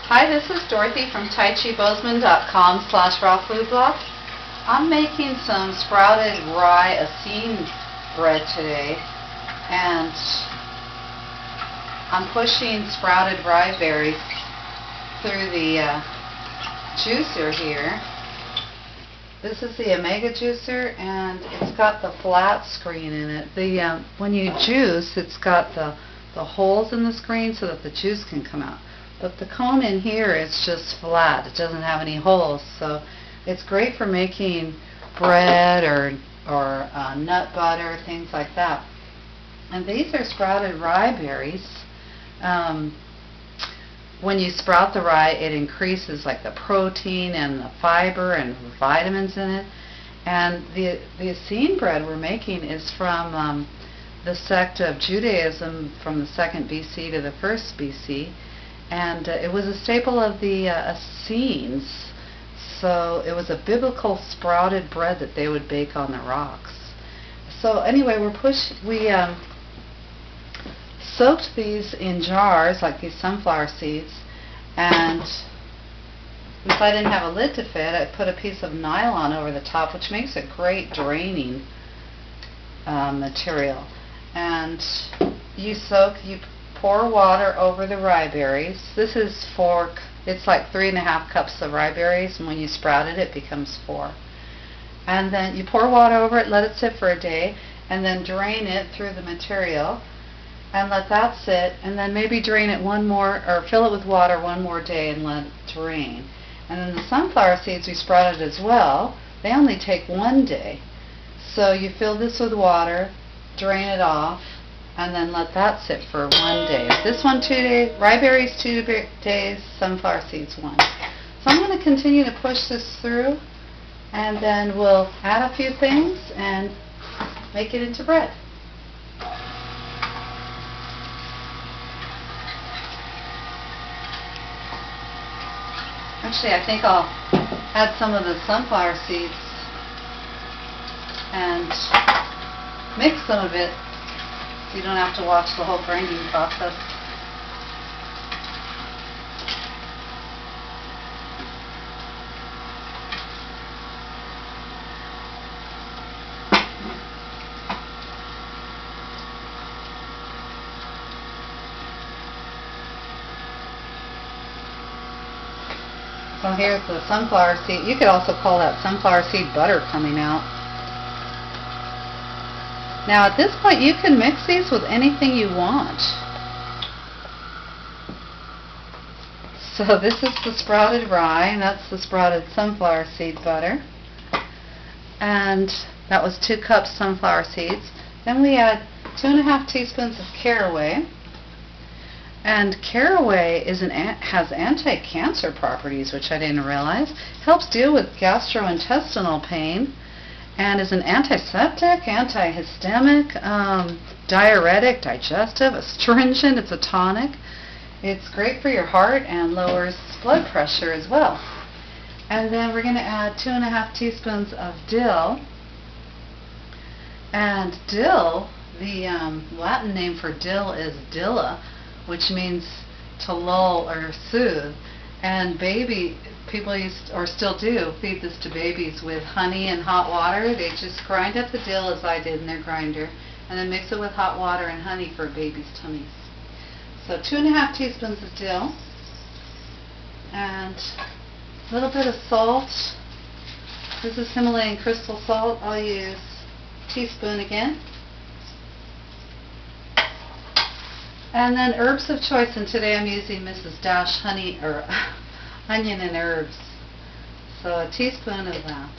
Hi, this is Dorothy from TaiChiBozeman.com/rawfoodblog. I'm making some sprouted rye Essene bread today, and I'm pushing sprouted rye berries through the juicer here. This is the Omega juicer, and it's got the flat screen in it. When you juice, it's got the holes in the screen so that the juice can come out. But the cone in here is just flat. It doesn't have any holes, so it's great for making bread or nut butter, things like that. And these are sprouted rye berries. When you sprout the rye, it increases like the protein and the fiber and vitamins in it. And the Essene bread we're making is from the sect of Judaism from the 2nd BC to the 1st BC. And it was a staple of the Essenes. So it was a biblical sprouted bread that they would bake on the rocks. So anyway, we soaked these in jars, like these sunflower seeds, and if I didn't have a lid to fit, I put a piece of nylon over the top, which makes a great draining material. And you pour water over the rye berries. This is it's like 3.5 cups of rye berries, and when you sprout it, it becomes 4. And then you pour water over it, let it sit for a day, and then drain it through the material, and let that sit, and then maybe drain it one more, or fill it with water one more day and let it drain. And then the sunflower seeds we sprouted as well, they only take 1 day. So you fill this with water, drain it off, and then let that sit for 1 day. This one 2 days, rye berries 2 days, sunflower seeds 1. So I'm going to continue to push this through, and then we'll add a few things and make it into bread. Actually, I think I'll add some of the sunflower seeds and mix some of it so you don't have to watch the whole grinding process. So here's the sunflower seed. You could also call that sunflower seed butter coming out. Now at this point you can mix these with anything you want. So this is the sprouted rye, and that's the sprouted sunflower seed butter. And that was 2 cups sunflower seeds. Then we add 2.5 teaspoons of caraway. And caraway has anti-cancer properties, which I didn't realize. Helps deal with gastrointestinal pain, and is an antiseptic, antihistamic, diuretic, digestive, astringent. It's a tonic. It's great for your heart and lowers blood pressure as well. And then we're going to add 2.5 teaspoons of dill. And dill, the Latin name for dill is dilla, which means to lull or soothe. And people used, or still do, feed this to babies with honey and hot water. They just grind up the dill, as I did in their grinder, and then mix it with hot water and honey for babies' tummies. So 2.5 teaspoons of dill, and a little bit of salt. This is Himalayan crystal salt. I'll use a teaspoon again. And then herbs of choice, and today I'm using Mrs. Dash honey or onion and herbs. So a teaspoon of that.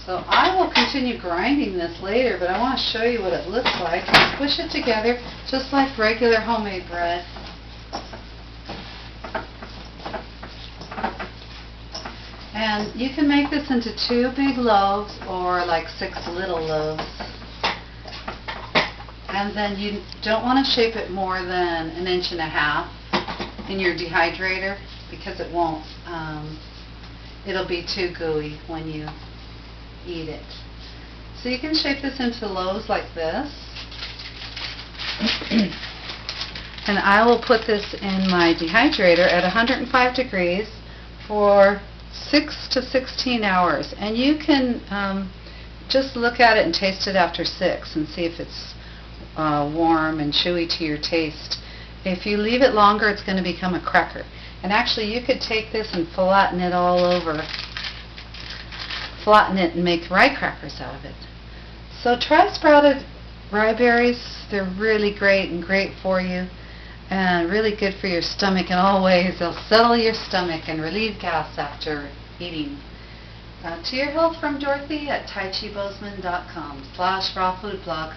So I will continue grinding this later, but I want to show you what it looks like. Push it together just like regular homemade bread. And you can make this into 2 big loaves or like 6 little loaves. And then you don't want to shape it more than 1.5 inches in your dehydrator, because it won't, it'll be too gooey when you eat it. So you can shape this into loaves like this. And I will put this in my dehydrator at 105 degrees for 6 to 16 hours. And you can just look at it and taste it after 6 and see if it's warm and chewy to your taste. If you leave it longer, it's going to become a cracker. And actually, you could take this and flatten it all over. Flatten it and make rye crackers out of it. So try sprouted rye berries. They're really great and great for you and really good for your stomach in all ways. They'll settle your stomach and relieve gas after eating. To your health from Dorothy at taichibosman.com/rawfoodblog.